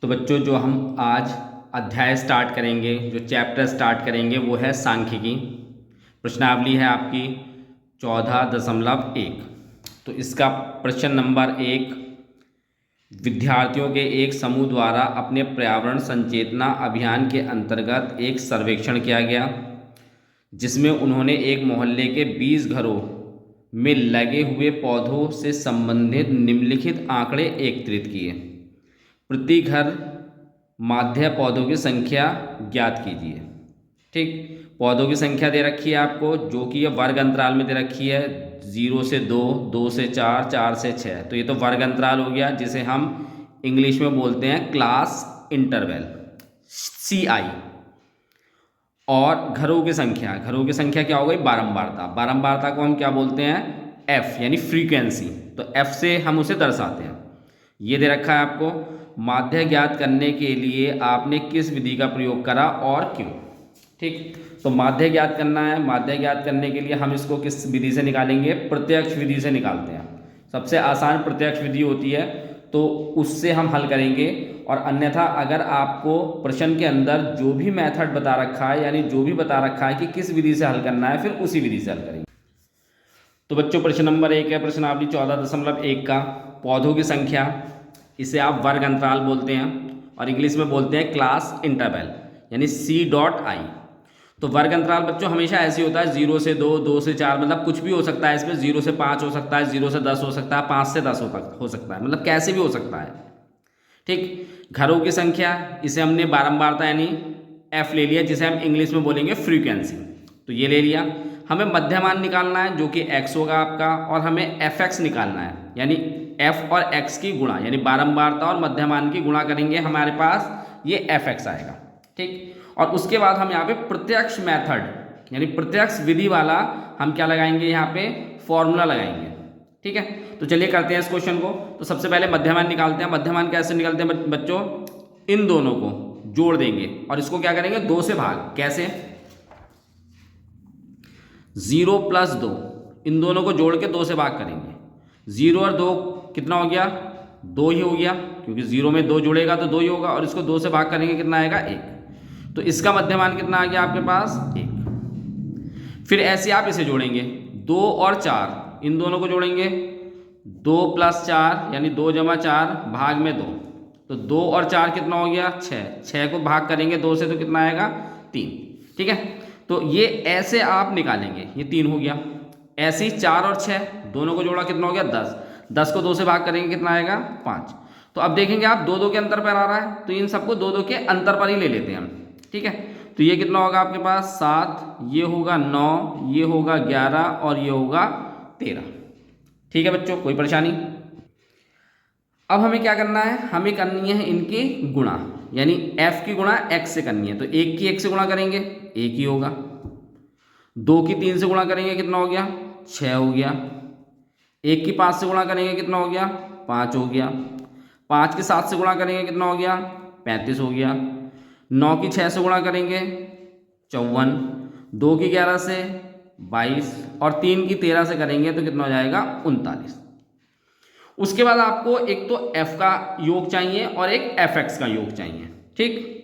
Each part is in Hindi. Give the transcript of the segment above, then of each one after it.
तो बच्चों जो हम आज अध्याय स्टार्ट करेंगे, जो चैप्टर स्टार्ट करेंगे वो है सांख्यिकी। प्रश्नावली है आपकी 14.1। तो इसका प्रश्न नंबर 1, विद्यार्थियों के एक समूह द्वारा अपने पर्यावरण संचेतना अभियान के अंतर्गत एक सर्वेक्षण किया गया, जिसमें उन्होंने एक मोहल्ले के 20 घरों में लगे हुए पौधों से संबंधित निम्नलिखित आंकड़े एकत्रित किए। प्रति घर माध्य पौधों की संख्या ज्ञात कीजिए। ठीक, पौधों की संख्या दे रखी है आपको, जो कि ये वर्ग अंतराल में दे रखी है, 0 से 2, 2 से 4, 4 से 6। तो ये तो वर्ग अंतराल हो गया, जिसे हम इंग्लिश में बोलते हैं क्लास इंटरवल, CI। और घरों की संख्या क्या हो गई? बारंबारता। बारंबारता को हम क्या बोलते हैं? F, यानी फ्रीक्वेंसी। तो F से हम उसे दर्शाते हैं। ये दे रखा है आपको, माध्य ज्ञात करने के लिए आपने किस विधि का प्रयोग करा और क्यों। ठीक, तो माध्य ज्ञात करना है। माध्य ज्ञात करने के लिए हम इसको किस विधि से निकालेंगे? प्रत्यक्ष विधि से निकालते हैं। सबसे आसान प्रत्यक्ष विधि होती है, तो उससे हम हल करेंगे। और अन्यथा अगर आपको प्रश्न के अंदर जो भी मेथड बता रखा है, यानी जो भी बता रखा है कि किस विधि से हल करना है, फिर उसी विधि से हल करेंगे। तो बच्चों प्रश्न नंबर 1 है प्रश्नावली 14.1 का, पौधों की संख्या। इसे आप वर्ग अंतराल बोलते हैं और इंग्लिश में बोलते हैं क्लास इंटरवल, यानी C.I। तो वर्ग अंतराल बच्चों हमेशा ऐसे होता है, 0 से 2, 2 से 4, मतलब कुछ भी हो सकता है इसमें। 0 से 5 हो सकता है, 0 से 10 हो सकता है, 5 से 10 हो सकता है, मतलब कैसे भी हो सकता है। ठीक, घरों की संख्या, इसे हमने बारंबारता यानी F ले लिया, जिसे हम इंग्लिश में बोलेंगे फ्रीक्वेंसी। तो ये ले लिया। हमें मध्यमान निकालना है, जो कि x होगा आपका, और हमें fx निकालना है, यानी f और x की गुणा, यानी बारंबारता और मध्यमान की गुणा करेंगे, हमारे पास ये fx आएगा। ठीक, और उसके बाद हम यहाँ पे प्रत्यक्ष मेथड यानी प्रत्यक्ष विधि वाला हम क्या लगाएंगे? यहाँ पे फॉर्मूला लगाएंगे। ठीक है, तो चलिए करते हैं इस क्वेश्चन को। तो सबसे पहले मध्यमान निकालते हैं। मध्यमान कैसे निकालते हैं बच्चों? इन दोनों को जोड़ देंगे और इसको क्या करेंगे? 2 से भाग। कैसे? 0 + 2, इन दोनों को जोड़ के 2 से भाग करेंगे। 0 और 2 कितना हो गया? 2 ही हो गया, क्योंकि 0 में 2 जुड़ेगा तो 2 ही होगा। और इसको 2 से भाग करेंगे, कितना आएगा? 1। तो इसका मध्यमान कितना आ गया आपके पास? 1। फिर ऐसे आप इसे जोड़ेंगे, 2 और 4, इन दोनों को जोड़ेंगे। 2 + 4 यानी 2 + 4 भाग में 2, तो 2 और 4 कितना हो गया? 6। 6 को भाग करेंगे 2 से तो कितना आएगा? 3। ठीक है, तो ये ऐसे आप निकालेंगे, ये 3 हो गया। ऐसे ही 4 और 6 दोनों को जोड़ा, कितना हो गया? 10। 10 को 2 से भाग करेंगे, कितना आएगा? 5। तो अब देखेंगे आप 2 2 के अंतर पर आ रहा है, तो इन सबको 2 2 के अंतर पर ही ले लेते हैं हम। ठीक है, तो ये कितना होगा आपके पास? 7, ये होगा 9, ये होगा 11 और ये होगा 13। ठीक है बच्चों, कोई परेशानी? अब हमें क्या करना है? हमें करनी है इनकी गुणा, यानी f की गुणा x से करनी है। तो 1 की 1 से गुणा करेंगे, 1 ही होगा। 2 की 3 से गुणा करेंगे, कितना हो गया? 6 हो गया। 1 की 5 से गुणा करेंगे, कितना हो गया? 5 हो गया। 5 की 7 से गुणा करेंगे, कितना हो गया? 35 हो गया। 9 की 6 से गुणा करेंगे, 54। 2 की 11 से 22 और 3 की 13 से करेंगे तो कितना हो जाएगा? 39। उसके बाद आपको एक तो f का योग चाहिए और एक fx का योग चाहिए। ठीक,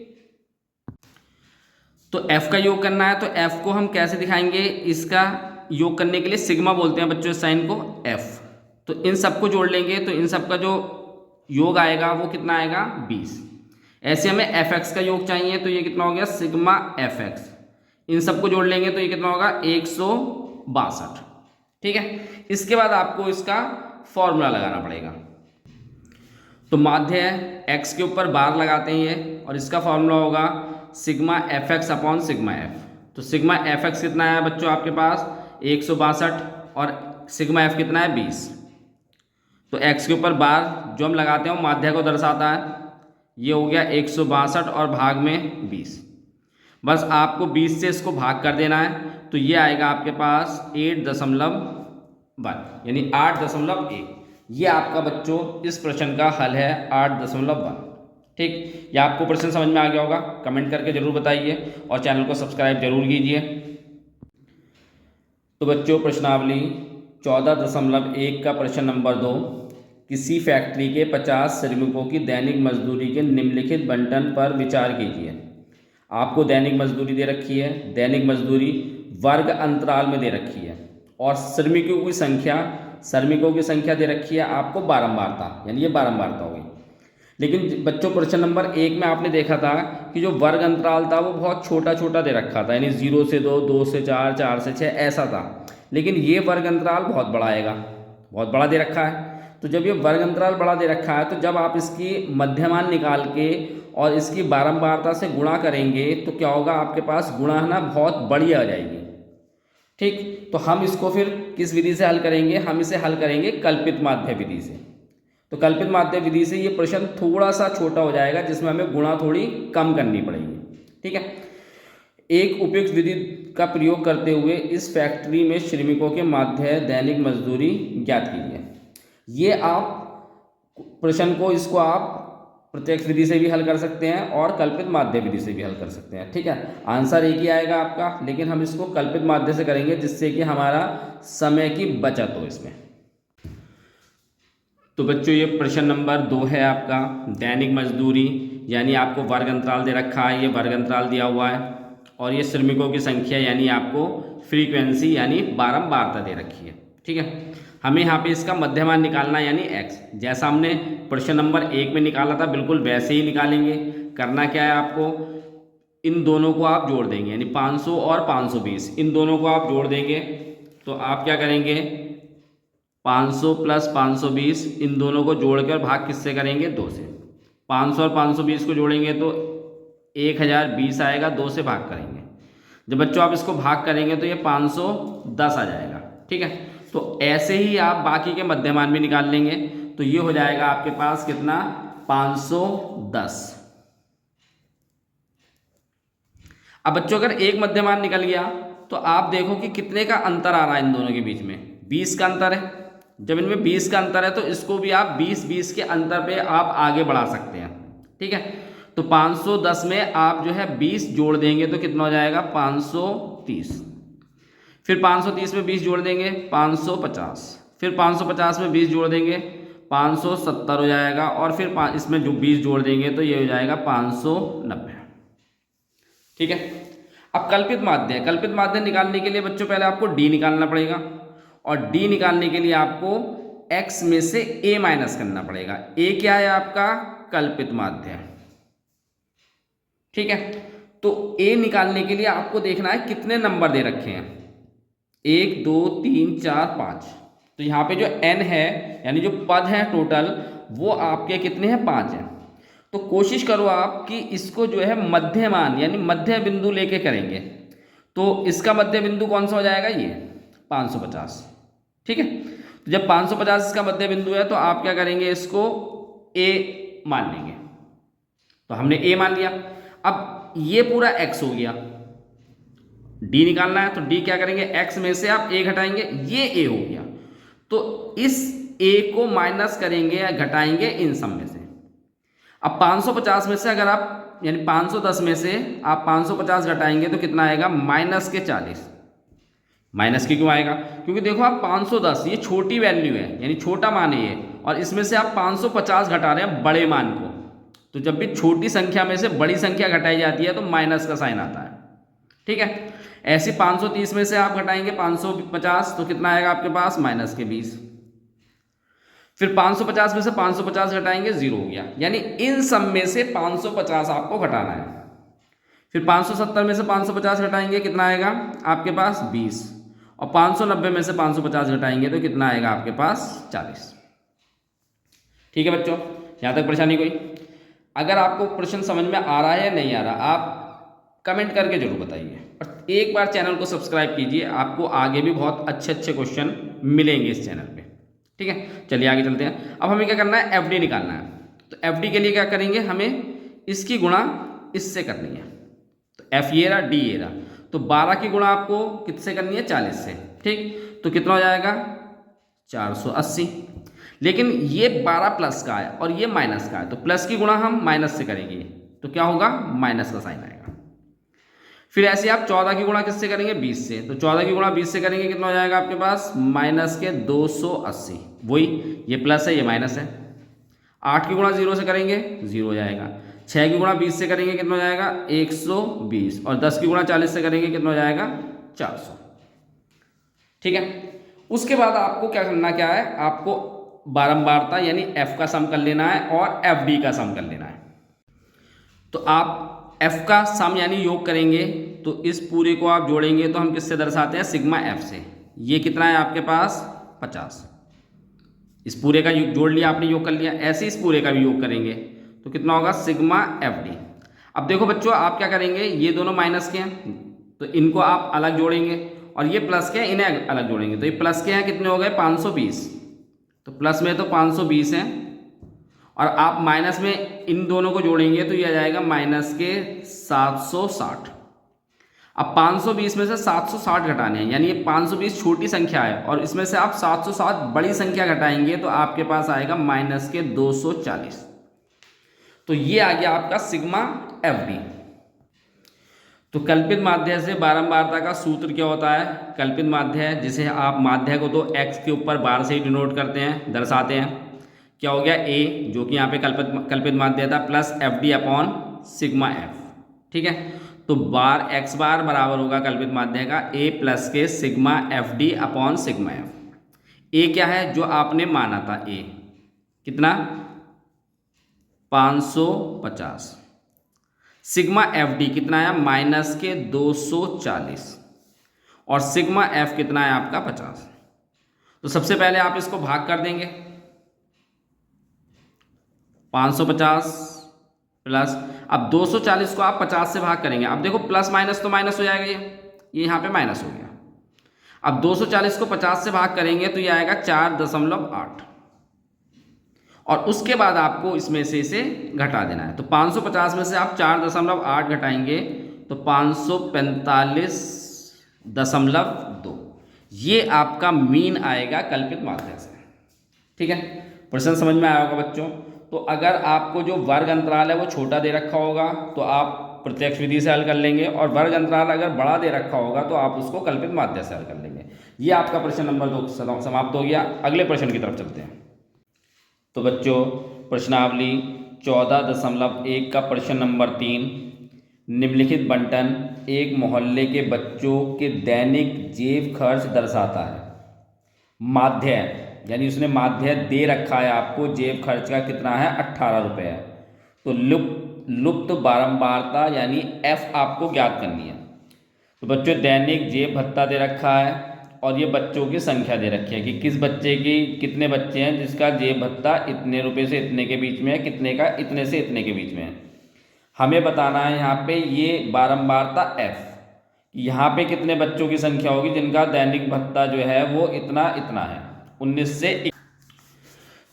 तो f का योग करना है, तो f को हम कैसे दिखाएंगे? इसका योग करने के लिए सिग्मा बोलते हैं बच्चों इस साइन को, f। तो इन सबको जोड़ लेंगे, तो इन सब का जो योग आएगा वो कितना आएगा? 20। ऐसे हमें fx का योग चाहिए, तो ये कितना हो गया? Sigma fx। इन सबको जोड़ लेंगे तो ये कितना होगा? 162। ठीक है, इसके बाद आपको इसका फॉर्मूला लगाना पड़ेगा। तो माध्य x के ऊपर बार लगाते हैं ये, और इसका फॉर्मूला होगा sigma fx upon sigma f। तो सिग्मा fx कितना है बच्चों आपके पास? 162 और सिग्मा f कितना है? 20। तो x के ऊपर बार जो हम लगाते हैं वो माध्य को दर्शाता है। ये हो गया 162 और भाग में 20। बस आपको 20 से इसको भाग कर देना है, तो ये आएगा आपके पास 8.1, यानी 8.1। ये आपका बच्चों इस प्रश्न का हल है, 8.1। ठीक, ये आपको प्रश्न समझ में आ गया होगा? कमेंट करके जरूर बताइए और चैनल को सब्सक्राइब जरूर कीजिए। तो बच्चों प्रश्नावली 14.1 का प्रश्न नंबर 2, किसी फैक्ट्री के 50 श्रमिकों की दैनिक मजदूरी के निम्नलिखित बंटन पर विचार कीजिए। आपको दैनिक मजदूरी दे रखी है, दैनिक मजदूरी वर्ग अंतराल में दे रखी है, और श्रमिकों की संख्या दे रखी है आपको बारंबारता, यानी ये बारंबारता हो गई। लेकिन बच्चों प्रश्न नंबर 1 में आपने देखा था कि जो वर्ग अंतराल था वो बहुत छोटा छोटा दे रखा था, यानी 0 से 2, 2 से 4, 4 से 6 ऐसा था। लेकिन ये वर्ग अंतराल बहुत बड़ा आएगा, बहुत बड़ा दे रखा है। तो जब ये वर्ग अंतराल बड़ा दे रखा है, तो जब आप इसकी मध्यमान निकाल के और इसकी बारंबारता से गुणा करेंगे तो क्या होगा, आपके पास गुणा है ना बहुत बड़ी आ जाएगी। ठीक, तो हम इसको फिर किस विधि से हल करेंगे, हम इसे हल करेंगे कल्पित माध्य विधि से। तो कल्पित माध्य विधि से ये प्रश्न थोड़ा सा छोटा हो जाएगा, जिसमें हमें गुणा थोड़ी कम करनी पड़ेगी। ठीक है, एक उपयुक्त विधि का प्रयोग करते हुए इस फैक्ट्री में श्रमिकों के माध्य दैनिक मजदूरी ज्ञात कीजिए। ये आप प्रश्न को इसको आप प्रत्यक्ष विधि से भी हल कर सकते हैं और कल्पित माध्य विधि से भी हल कर सकते हैं। ठीक है, आंसर एक ही आएगा आपका, लेकिन हम इसको कल्पित माध्य से करेंगे जिससे कि हमारा समय की बचत हो इसमें। तो बच्चों ये प्रश्न नंबर 2 है आपका, दैनिक मजदूरी, यानी आपको वर्ग अंतराल दे रखा है, ये वर्ग अंतराल दिया हुआ है, और ये श्रमिकों की संख्या यानी आपको फ्रीक्वेंसी यानी बारंबारता दे रखी है। ठीक है, हमें यहाँ पे इसका मध्यमान निकालना यानी x, जैसा हमने प्रश्न नंबर 1 में निकाला था बिल्कुल वैसे ही निकालेंगे। करना क्या है आपको, इन दोनों को आप जोड़ देंगे, यानी 500 और 520 इन दोनों को आप जोड़ देंगे। तो आप क्या करेंगे, 500 प्लस 520 इन दोनों को जोड़ कर भाग किससे करेंगे, 2 से। 500 और 520 को जोड़ेंगे तो 1020 आएगा, 2 से भाग करेंगे। जब बच्चों आप इसको भाग करेंगे तो ये 510 आ जाएगा। ठीक है, तो ऐसे ही आप बाकी के मध्यमान भी निकाल लेंगे, तो ये हो जाएगा आपके पास कितना, 510। अब बच्चों अगर एक मध्यमान निकल गया तो आप देखो कि कितने का अंतर आ रहा है इन दोनों के बीच में, 20 का अंतर है। जब इनमें 20 का अंतर है तो इसको भी आप 20-20 के अंतर पे आप आगे बढ़ा सकते हैं। ठीक है, तो 510 में आप जो है 20 जोड़ देंगे तो कितना हो जाएगा, 530। फिर 530 में 20 जोड़ देंगे 550, फिर 550 में 20 जोड़ देंगे 570 हो जाएगा, और फिर इसमें जो 20 जोड़ देंगे तो ये हो जाएगा 590। ठीक है, अब कल्पित माध्य निकालने के लिए बच्चों पहले आपको d निकालना पड़ेगा, और d निकालने के लिए आपको x में से a माइनस करना पड़ेगा। a क्या है आपका, कल्पित माध्य। ठीक है, तो a निकालने के लिए आपको देखना है कितने नंबर दे रखे हैं, 1 2 3 4 5। तो यहाँ पे जो n है यानी जो पद हैं टोटल वो आपके कितने हैं, 5 हैं। तो कोशिश करो आप कि इसको जो है मध्यमान यानी मध्य बिंदु लेके करेंगे, तो इसका मध्य बिंदु कौन सा हो जाएगा, ये 550। ठीक है, तो जब 550 इसका मध्य बिंदु है तो आप क्या करेंगे, इसको a मान लेंगे। तो हमने a मान लिया। अब ये पूरा x हो गया, d निकालना है तो d क्या करेंगे, x में से आप a घटाएंगे, ये a हो गया। तो इस a को माइनस करेंगे या घटाएंगे इन सब में से। अब 550 में से अगर आप यानी 510 में से आप 550 घटाएंगे तो कितना आएगा, माइनस के 40। माइनस के क्यों आएगा, क्योंकि देखो आप 510 ये छोटी वैल्यू है यानी छोटा मान है ये, और इसमें से आप 550 घटा रहे हैं बड़े मान को। तो जब भी छोटी संख्या में से बड़ी संख्या घटाई जाती है तो माइनस का साइन आता है। ठीक है, ऐसे 530 में से आप घटाएंगे 550 तो कितना आएगा आपके पास, माइनस के 20। फिर 550 में से 550 घटाएंगे, 0 हो गया, यानी इन सब में से 550 आपको घटाना है। फिर 570 में से 550 घटाएंगे, कितना आएगा आपके पास, 20। और 590 में से 550 घटाएंगे तो कितना आएगा आपके पास, 40। ठीक है बच्चों, यहाँ तक परेशानी कोई? अगर आपको प्रश्न समझ में आ रहा है या नहीं आ रहा, आप कमेंट करके जरूर बताइए, और एक बार चैनल को सब्सक्राइब कीजिए, आपको आगे भी बहुत अच्छे अच्छे क्वेश्चन मिलेंगे इस चैनल पे। ठीक है, चलिए आगे चलते हैं। अब हमें क्या करना है, एफडी निकालना है। तो एफडी के लिए क्या करेंगे, हमें इसकी गुणा इससे करनी है। तो एफ ये रहा, डी ये रहा, तो 12 की गुणा आपको किससे करनी है, 40 से। ठीक, तो कितना हो जाएगा, 480। लेकिन ये 12 प्लस का है और ये माइनस का है, तो प्लस की गुणा हम माइनस से करेंगे तो क्या होगा, माइनस का साइन आएगा। फिर ऐसे आप 14 की गुणा किससे करेंगे, 20 से। तो 14 की गुणा 20 से करेंगे, कितना हो जाएगा आपके पास, माइनस के 280। वही, ये प्लस है ये माइनस है। 8 की गुणा 0 से करेंगे 0 हो जाएगा। 6 की गुणा 20 से करेंगे कितना हो जाएगा 120, और 10 की गुणा 40 से करेंगे कितना हो जाएगा 400। ठीक है। उसके बाद आपको क्या करना क्या है, आपको बारंबारता यानी एफ का सम कर लेना है और एफ डी का सम कर लेना है। तो आप एफ का सम यानी योग करेंगे तो इस पूरे को आप जोड़ेंगे तो हम किससे दर्शाते हैं, सिग्मा एफ से। ये कितना है आपके पास 50। इस पूरे का योग जोड़ लिया आपने, योग कर लिया। ऐसे इस पूरे का भी योग करेंगे तो कितना होगा सिग्मा एफ डी। अब देखो बच्चों आप क्या करेंगे, ये दोनों माइनस के हैं तो इनको आप अलग जोड़ेंगे, और ये प्लस के हैं इन्हें अलग जोड़ेंगे। तो ये प्लस के हैं कितने हो गए 520, तो प्लस में तो 520 हैं, और आप माइनस में इन दोनों को जोड़ेंगे तो ये आ जाएगा माइनस के 760। अब 520 में से 760 घटाने हैं, यानी ये 520 छोटी संख्या है और इसमें से आप 760 बड़ी संख्या घटाएंगे तो आपके पास आएगा माइनस के 240। तो ये आ गया आपका सिग्मा एफ डी। तो कल्पित माध्य से बारंबारता का सूत्र क्या होता है, कल्पित माध्य जिसे आप माध्य को तो x के ऊपर बार से ही डिनोट करते हैं, दर्शाते हैं। क्या हो गया a, जो कि यहाँ पे कल्पित माध्य था, plus F D upon sigma F. ठीक है, तो बार x बार बराबर होगा कल्पित माध्य का a प्लस के sigma F D upon sigma F. a क्या है जो आपने माना था, a कितना 550, सिग्मा एफ डी कितना है माइनस के 240, और सिग्मा एफ कितना है आपका 50। तो सबसे पहले आप इसको भाग कर देंगे, 550 प्लस, अब 240 को आप 50 से भाग करेंगे। अब देखो प्लस माइनस तो माइनस हो जाएगा, ये यहाँ पे माइनस हो गया। अब 240 को 50 से भाग करेंगे तो ये आएगा 4.8, और उसके बाद आपको इसमें से इसे घटा देना है। तो 550 में से आप 4.8 घटाएंगे तो 545.2, ये आपका मीन आएगा कल्पित माध्य से। ठीक है, प्रश्न समझ में आया होगा बच्चों। तो अगर आपको जो वर्ग अंतराल है वो छोटा दे रखा होगा तो आप प्रत्यक्ष विधि से हल कर लेंगे, और वर्ग अंतराल अगर बड़ा दे रखा होगा तो आप उसको कल्पित माध्य से हल कर लेंगे। ये आपका प्रश्न नंबर 2 समाप्त हो गया। अगले प्रश्न की तरफ चलते हैं। तो बच्चों प्रश्नावली 14.1 का प्रश्न नंबर 3, निम्नलिखित बंटन एक मोहल्ले के बच्चों के दैनिक जेब खर्च दर्शाता है। माध्य यानी उसने माध्य दे रखा है आपको, जेब खर्च का कितना है 18 रुपये है। तो लुप्त बारंबारता यानी एफ आपको ज्ञात करनी है। तो बच्चों दैनिक जेब भत्ता दे रखा है और ये बच्चों की संख्या दे रखी है कि किस बच्चे की कितने बच्चे हैं जिसका जेब भत्ता इतने रुपए से इतने के बीच में है, कितने का इतने से इतने के बीच में है। हमें बताना है यहाँ पे ये बारंबारता एफ, यहाँ पे कितने बच्चों की संख्या होगी जिनका दैनिक भत्ता जो है वो इतना इतना है 19 से।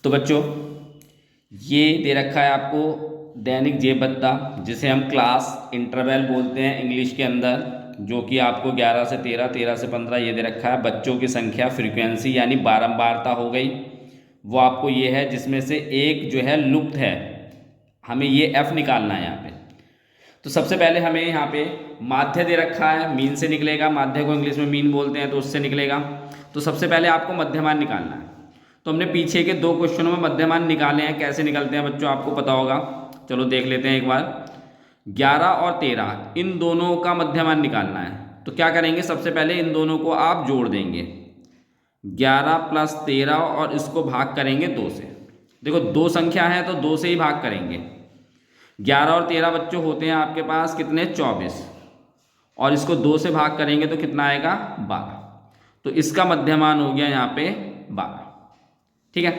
तो बच्चों ये दे रखा है आपको दैनिक जेब भत्ता, जिसे हम क्लास इंटरवल बोलते हैं इंग्लिश के अंदर, जो कि आपको 11 से 13, 13 से 15 ये दे रखा है। बच्चों की संख्या फ्रीक्वेंसी यानी बारंबारता हो गई, वो आपको ये है जिसमें से एक जो है लुप्त है, हमें ये एफ निकालना है यहाँ पे। तो सबसे पहले हमें यहाँ पे माध्य दे रखा है, मीन से निकलेगा, माध्य को इंग्लिश में मीन बोलते हैं तो उससे निकलेगा। तो सबसे पहले आपको मध्यमान निकालना है। तो हमने पीछे के 2 क्वेश्चनों में मध्यमान निकाले हैं, कैसे निकलते हैं बच्चों आपको पता होगा, चलो देख लेते हैं एक बार। 11 और 13 इन दोनों का मध्यमान निकालना है। तो क्या करेंगे, सबसे पहले इन दोनों को आप जोड़ देंगे, 11 प्लस 13, और इसको भाग करेंगे 2 से। देखो 2 संख्या है तो 2 से ही भाग करेंगे। 11 और 13 बच्चों होते हैं आपके पास कितने 24, और इसको 2 से भाग करेंगे तो कितना आएगा 12। तो इसका मध्यमान हो गया यहाँ पे 12। ठीक है,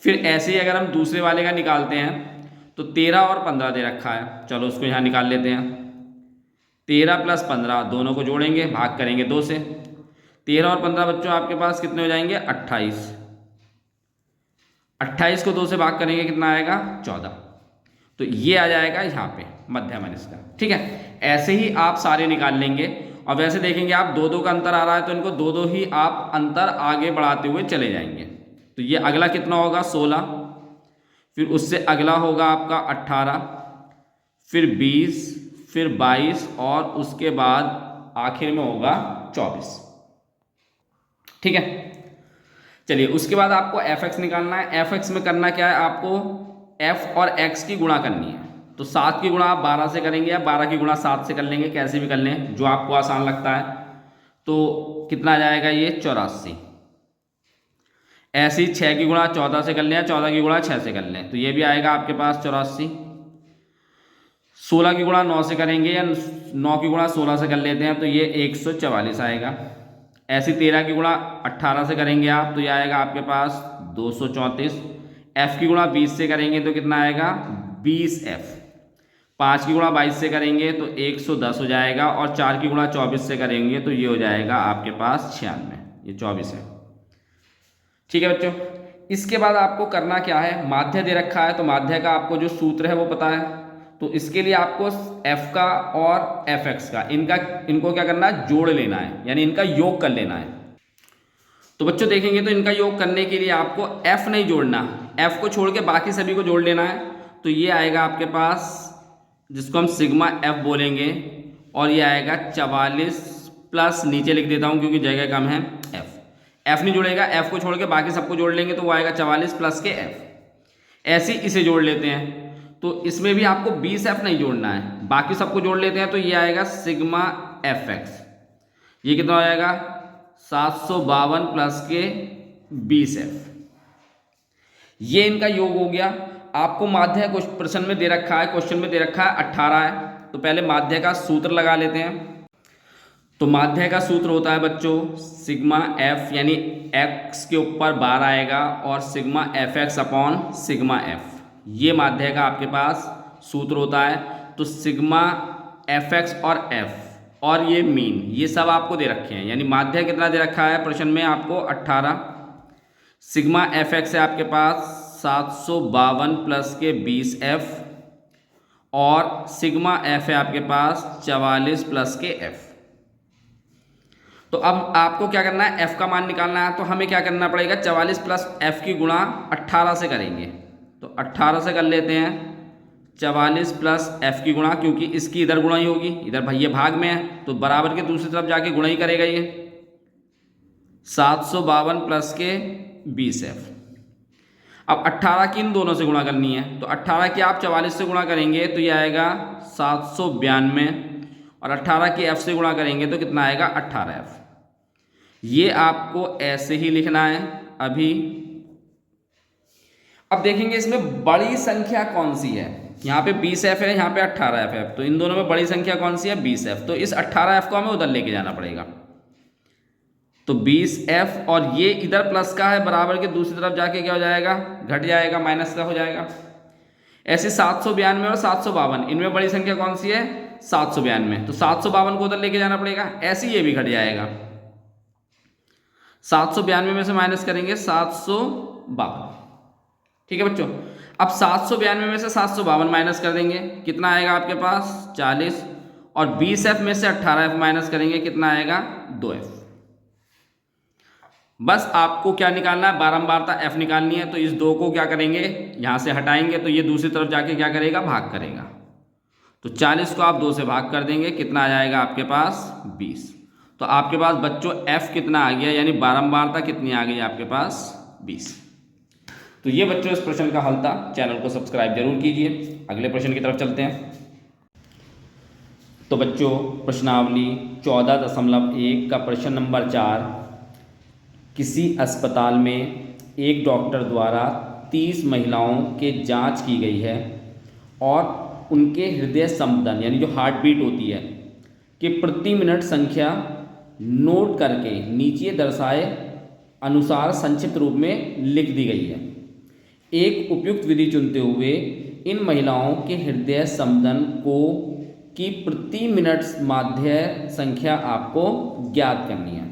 फिर ऐसे ही अगर हम दूसरे वाले का निकालते हैं तो 13 और 15 दे रखा है, चलो उसको यहाँ निकाल लेते हैं। 13 प्लस 15 दोनों को जोड़ेंगे, भाग करेंगे 2 से। 13 और 15 बच्चों आपके पास कितने हो जाएंगे 28। 28 को 2 से भाग करेंगे कितना आएगा 14। तो ये आ जाएगा यहाँ पे मध्यमान इसका। ठीक है, ऐसे ही आप सारे निकाल लेंगे, और वैसे देखेंगे आप 2-2 का अंतर आ रहा है तो इनको 2-2 ही आप अंतर आगे बढ़ाते हुए चले जाएंगे। तो ये अगला कितना होगा 16, फिर उससे अगला होगा आपका 18, फिर 20, फिर 22, और उसके बाद आखिर में होगा 24। ठीक है, चलिए उसके बाद आपको एफ एक्स निकालना है। एफ एक्स में करना क्या है, आपको एफ और एक्स की गुणा करनी है। तो 7 की गुणा आप 12 से करेंगे या 12 की गुणा 7 से कर लेंगे, कैसे भी कर लें जो आपको आसान लगता है। तो कितना आ जाएगा ये 84। ऐसे ही 6 की गुणा 14 से कर लें या 14 की गुणा 6 से कर लें, तो ये भी आएगा आपके पास 84। 16 की गुणा 9 से करेंगे या 9 की गुणा 16 से कर लेते हैं, तो ये 144 आएगा। ऐसी 13 की गुणा 18 से करेंगे आप, तो ये आएगा आपके पास 234। एफ की गुणा 20 से करेंगे तो कितना आएगा 20F। 5 की गुणा 22 से करेंगे तो 110 हो जाएगा, और 4 की गुणा 24 से करेंगे तो ये हो जाएगा आपके पास 96। ये 24 है। ठीक है बच्चों, इसके बाद आपको करना क्या है, माध्य दे रखा है तो माध्य का आपको जो सूत्र है वो पता है। तो इसके लिए आपको f का और fx का इनको क्या करना है, जोड़ लेना है, यानी इनका योग कर लेना है। तो बच्चों देखेंगे तो इनका योग करने के लिए आपको f नहीं जोड़ना, f को छोड़ के बाकी सभी को जोड़ लेना है। तो ये आएगा आपके पास, जिसको हम सिग्मा f बोलेंगे, और ये आएगा 44 प्लस, नीचे लिख देता हूँ क्योंकि जगह कम है, f नहीं जुड़ेगा, f को छोड़ के बाकी सबको जोड़ लेंगे तो वो आएगा 44 प्लस के f। ऐसे इसे जोड़ लेते हैं, तो इसमें भी आपको 20F नहीं जोड़ना है, बाकी सबको जोड़ लेते हैं। तो ये आएगा सिग्मा fx, ये कितना हो जाएगा 752 प्लस के 20F। ये इनका योग हो गया। आपको माध्य प्रश्न में दे रखा है, क्वेश्चन में दे रखा है 18 है, तो पहले माध्य का सूत्र लगा लेते हैं। तो माध्य का सूत्र होता है बच्चों सिग्मा f, यानी x के ऊपर बार आएगा, और sigma fx upon sigma f, ये माध्य का आपके पास सूत्र होता है। तो सिग्मा fx और f और ये मीन, ये सब आपको दे रखे हैं, यानी माध्य कितना दे रखा है प्रश्न में आपको 18। सिग्मा fx है आपके पास 752 प्लस के 20F, और सिग्मा f है आपके पास 44 प्लस के f। तो अब आपको क्या करना है, f का मान निकालना है। तो हमें क्या करना पड़ेगा, 44 प्लस f की गुणा 18 से करेंगे। तो 18 से कर लेते हैं 44 प्लस f की गुणा, क्योंकि इसकी इधर गुणा ही होगी, इधर भैया भाग में है तो बराबर के दूसरी तरफ जाके गुणा ही करेगा ये। 752 प्लस के 20F। अब 18 की इन दोनों से गुणा करनी है, तो 18 की आप 44 से गुणा करेंगे तो ये आएगा 792, और 18 की f से गुणा करेंगे तो कितना आएगा 18F। ये आपको ऐसे ही लिखना है अभी। अब देखेंगे इसमें बड़ी संख्या कौन सी है, यहाँ पे 20F है, यहाँ पे 18F है, तो इन दोनों में बड़ी संख्या कौन सी है 20F। तो इस 18F को हमें उधर लेके जाना पड़ेगा। तो 20F, और ये इधर प्लस का है, बराबर के दूसरी तरफ जाके क्या हो जाएगा, घट जाएगा, माइनस का हो जाएगा। ऐसे 792 और 752, इनमें बड़ी संख्या कौन सी है 792, तो 752 को उधर लेके जाना पड़ेगा। ऐसे ये भी घट जाएगा, 792 में से माइनस करेंगे 752। ठीक है बच्चों, अब 792 में से 752 माइनस कर देंगे, कितना आएगा आपके पास 40, और 20F में से 18F माइनस करेंगे, कितना आएगा 2F। बस आपको क्या निकालना है, बारंबारता f निकालनी है। तो इस 2 को क्या करेंगे, यहाँ से हटाएंगे तो ये दूसरी तरफ जाके क्या करेगा, भाग करेगा। तो 40 को आप 2 से भाग कर देंगे, कितना आ जाएगा आपके पास 20। तो आपके पास बच्चों f कितना आ गया, यानी बारंबारता कितनी आ गई आपके पास 20। तो ये बच्चों इस प्रश्न का हल था। चैनल को सब्सक्राइब जरूर कीजिए। अगले प्रश्न की तरफ चलते हैं। तो बच्चों प्रश्नावली 14.1 का प्रश्न नंबर 4, किसी अस्पताल में एक डॉक्टर द्वारा 30 महिलाओं के जांच की गई है और उनके हृदय स्पंदन यानी जो हार्ट बीट होती है कि प्रति मिनट संख्या नोट करके नीचे दर्शाए अनुसार संक्षिप्त रूप में लिख दी गई है। एक उपयुक्त विधि चुनते हुए इन महिलाओं के हृदय स्पंदन को की प्रति मिनट माध्य संख्या आपको ज्ञात करनी है।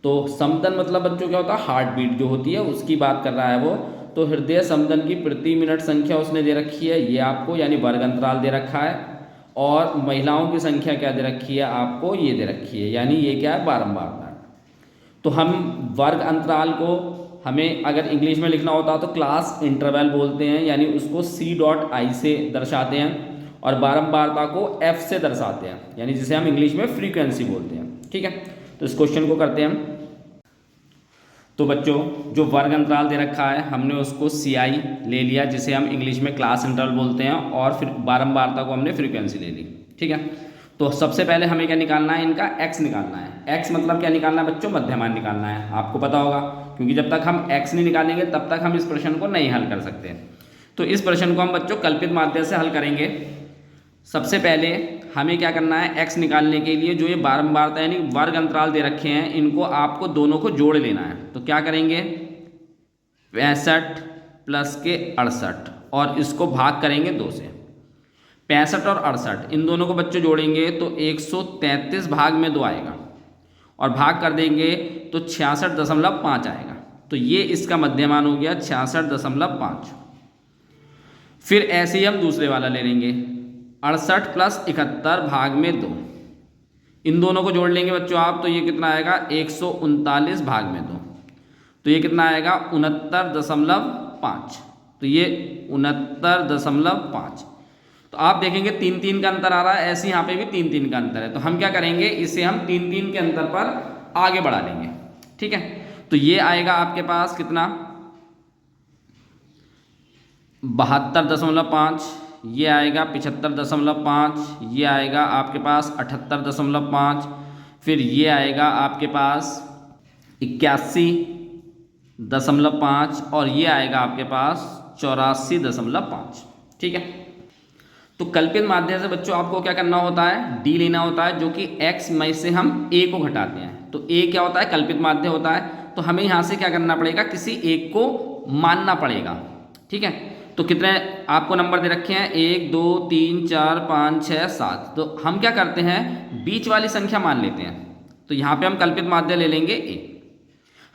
तो स्पंदन मतलब बच्चों क्या होता है, हार्ट बीट जो होती है उसकी बात कर रहा है वो। तो हृदय स्पंदन की प्रति मिनट संख्या उसने दे रखी है ये आपको, यानी वर्ग अंतराल दे रखा है। और महिलाओं की संख्या क्या दे रखी है आपको, ये दे रखी है, यानी ये क्या है बारंबारता। तो हम वर्ग अंतराल को हमें अगर इंग्लिश में लिखना होता तो क्लास इंटरवल बोलते हैं, यानी उसको C.I से दर्शाते हैं, और बारंबारता को F से दर्शाते हैं, यानी जिसे हम इंग्लिश में फ्रीक्वेंसी बोलते हैं। ठीक है, तो इस क्वेश्चन को करते हैं हम। तो बच्चों जो वर्ग अंतराल दे रखा है हमने उसको CI ले लिया, जिसे हम इंग्लिश में क्लास इंटरवल बोलते हैं, और फिर बारंबारता को हमने फ्रीक्वेंसी ले ली। ठीक है, तो सबसे पहले हमें क्या निकालना है, इनका x निकालना है। x मतलब क्या निकालना है बच्चों, मध्यमान निकालना है। आपको पता होगा, क्योंकि जब तक हम x नहीं निकालेंगे तब तक हम इस प्रश्न को नहीं हल कर सकते। तो इस प्रश्न को हम बच्चों कल्पित माध्य से हल करेंगे। सबसे पहले हमें क्या करना है, x निकालने के लिए जो ये बारंबारता यानी वर्ग अंतराल दे रखे हैं, इनको आपको दोनों को जोड़ लेना है। तो क्या करेंगे, 65 प्लस के 68 और इसको भाग करेंगे 2 से। 65 और 68 इन दोनों को बच्चों जोड़ेंगे तो 133 भाग में 2 आएगा, और भाग कर देंगे तो 66.5 आएगा। तो ये इसका मध्यमान हो गया 66.5। फिर ऐसे ही हम दूसरे वाला ले लेंगे, 68 प्लस 71 भाग में 2, इन दोनों को जोड़ लेंगे बच्चों आप, तो ये कितना आएगा 139 भाग में 2, तो ये कितना आएगा 69.5। तो ये 69.5। तो आप देखेंगे 3-3 का अंतर आ रहा है, ऐसे यहाँ पे भी 3-3 का अंतर है। तो हम क्या करेंगे, इसे हम 3-3 के अंतर पर आगे बढ़ा लेंगे। ठीक है, तो ये आएगा आपके पास कितना 72.5, ये आएगा 75.5, ये आएगा आपके पास 78.5, फिर ये आएगा आपके पास 81.5 और ये आएगा आपके पास 84.5। ठीक है, तो कल्पित माध्य से बच्चों आपको क्या करना होता है, d लेना होता है, जो कि x में से हम a को घटाते हैं। तो a क्या होता है, कल्पित माध्य होता है। तो हमें यहाँ से क्या करना पड़ेगा, किसी एक को मानना पड़ेगा। ठीक है, तो कितने आपको नंबर दे रखे हैं, 1 2 3 4 5 6 7। तो हम क्या करते हैं, बीच वाली संख्या मान लेते हैं। तो यहाँ पे हम कल्पित माध्य ले लेंगे a।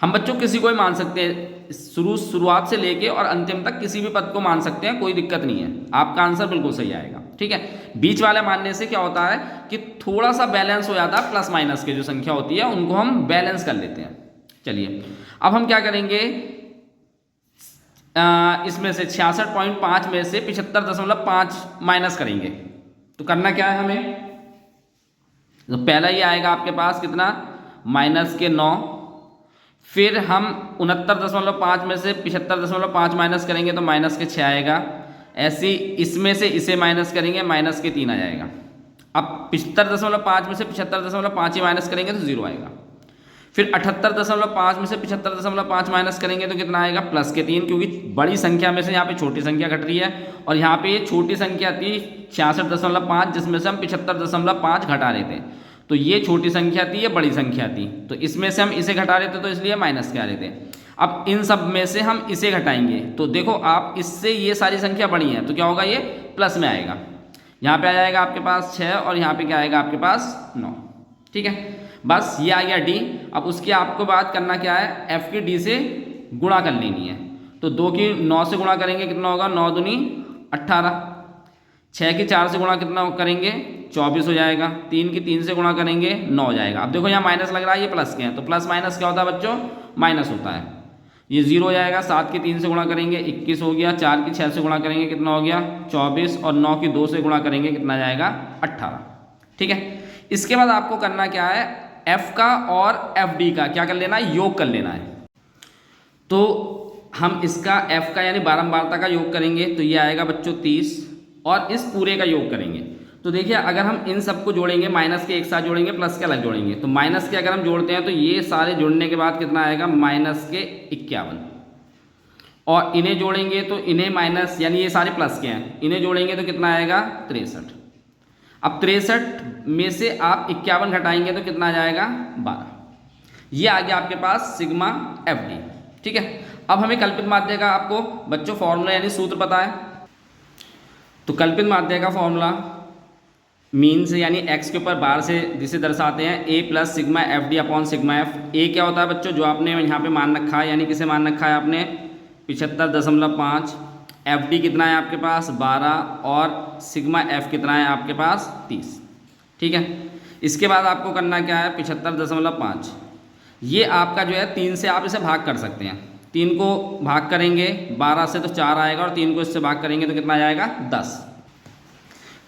हम बच्चों किसी को ही मान सकते हैं, शुरुआत से लेके और अंतिम तक किसी भी पद को मान सकते हैं, कोई दिक्कत नहीं है, आपका आंसर बिल्कुल सही आएगा। ठीक है, बीच वाले मानने से क्या होता है कि थोड़ा सा बैलेंस हो जाता है, प्लस माइनस के जो संख्या होती है उनको हम बैलेंस कर लेते हैं। चलिए अब हम क्या करेंगे, इसमें से 66.5 में से 75.5 माइनस करेंगे। तो करना क्या है हमें, तो पहला ही आएगा आपके पास कितना, माइनस के 9, फिर हम 69.5 में से 75.5 माइनस करेंगे तो माइनस के 6 आएगा। ऐसे इसमें से इसे माइनस करेंगे, माइनस के 3 आ जाएगा। अब 75.5 में से 75.5 ही माइनस करेंगे तो 0 आएगा। फिर 78.5 में से 75.5 माइनस करेंगे तो कितना आएगा, प्लस के 3, क्योंकि बड़ी संख्या में से यहाँ पे छोटी संख्या घट रही है, और यहाँ पे ये छोटी संख्या थी 66.5, जिसमें से हम 75.5 घटा रहे थे। तो ये छोटी संख्या थी, ये बड़ी संख्या थी, तो इसमें से हम इसे घटा रहे थे, तो इसलिए माइनस के आ रहे थे। अब इन सब में से हम इसे घटाएंगे, तो देखो आप इससे ये सारी संख्या बड़ी है, तो क्या होगा, ये प्लस में आएगा। यहाँ पे आ जाएगा आपके पास 6 और यहाँ पे क्या आएगा आपके पास 9। ठीक है, बस ये आ गया d। अब उसकी आपको बात करना क्या है, f की d से गुणा कर लेनी है। तो 2 की 9 से गुणा करेंगे, कितना होगा, 9 दूनी 18। 6 की 4 से गुणा कितना करेंगे, 24 हो जाएगा। 3 की 3 से गुणा करेंगे 9 हो जाएगा। अब देखो यहाँ माइनस लग रहा है, ये प्लस के हैं, तो प्लस माइनस क्या होता है बच्चों, माइनस होता है। ये 0 हो जाएगा। 7 की 3 से गुणा करेंगे 21 हो गया। 4 की 6 से गुणा करेंगे कितना हो गया, 24, और 9 की 2 से गुणा करेंगे कितना जाएगा, 18। ठीक है, इसके बाद आपको करना क्या है, f का और fd का क्या कर लेना है, योग कर लेना है। तो हम इसका f का यानी बारंबारता का योग करेंगे, तो ये आएगा बच्चों 30, और इस पूरे का योग करेंगे। तो देखिए अगर हम इन सबको जोड़ेंगे, माइनस के एक साथ जोड़ेंगे, प्लस के अलग जोड़ेंगे, तो माइनस के अगर हम जोड़ते हैं तो ये सारे जोड़ने के बाद कितना आएगा, माइनस के 51, और इन्हें जोड़ेंगे तो इन्हें माइनस, यानी ये सारे प्लस के हैं, इन्हें जोड़ेंगे तो कितना आएगा 63। अब 63 में से आप 51 घटाएंगे तो कितना आ जाएगा, 12। ये आ गया आपके पास सिग्मा FD। ठीक है, अब हमें कल्पित माध्य का आपको बच्चों फॉर्मूला यानी सूत्र पता है। तो कल्पित माध्य का फॉर्मूला मीन से यानी x के ऊपर बार से जिसे दर्शाते हैं a plus sigma FD upon sigma f। a क्या होता है बच्चों, जो आपने यहाँ पे मान रखा है, यानी किसे मान रखा है आपने, 75.5। FD कितना है आपके पास 12, और सिग्मा f कितना है आपके पास 30। ठीक है, इसके बाद आपको करना क्या है, 75.5, ये आपका जो है 3 से आप इसे भाग कर सकते हैं। 3 को भाग करेंगे 12 से तो 4 आएगा, और 3 को इससे भाग करेंगे तो कितना आएगा 10।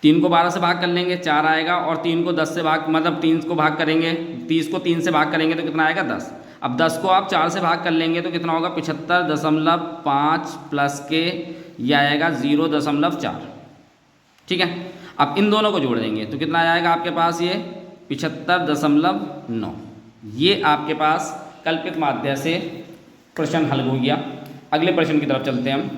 3 को 12 से भाग कर लेंगे 4 आएगा, और 3 को 10 से भाग मतलब 3 को भाग करेंगे, 30 को 3 से भाग करेंगे तो कितना आएगा 10। अब 10 को आप 4 से भाग कर लेंगे तो कितना होगा, 75.5 प्लस के ये आएगा 0.4। ठीक है, अब इन दोनों को जोड़ देंगे तो कितना आएगा आपके पास, ये 75.9। ये आपके पास कल्पित माध्य से प्रश्न हल हो गया। अगले प्रश्न की तरफ चलते हैं हम।